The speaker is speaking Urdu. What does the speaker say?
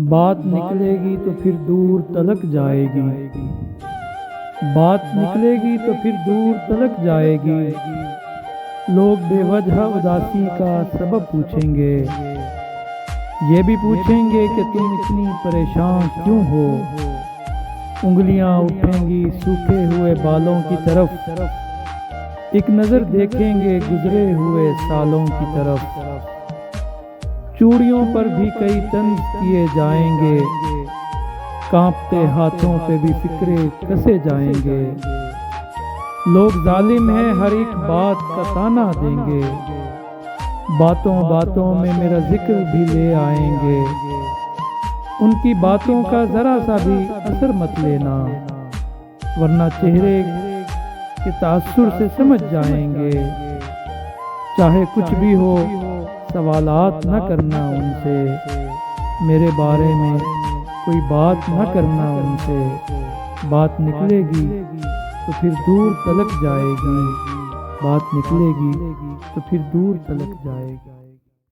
بات نکلے گی تو پھر دور تلک جائے گی، بات نکلے گی تو پھر دور تلک جائے گی۔ لوگ بے وجہ اداسی کا سبب پوچھیں گے، یہ بھی پوچھیں گے کہ تم اتنی پریشان کیوں ہو۔ انگلیاں اٹھیں گی سوکھے ہوئے بالوں کی طرف، ایک نظر دیکھیں گے گزرے ہوئے سالوں کی طرف۔ چوڑیوں پر بھی کئی طنز کیے جائیں گے، کانپتے ہاتھوں پہ بھی فکرے کسے جائیں گے۔ لوگ ظالم ہیں ہر ایک بات کا طعنہ دیں گے، باتوں باتوں میں میرا ذکر بھی لے آئیں گے۔ ان کی باتوں کا ذرا سا بھی اثر مت لینا، ورنہ چہرے کے تاثر سے سمجھ جائیں گے۔ چاہے کچھ بھی ہو سوالات نہ کرنا ان سے، میرے بارے میں کوئی بات نہ کرنا ان سے۔ بات نکلے گی تو پھر دور تلک جائے گی، بات نکلے گی تو پھر دور تلک جائے گی۔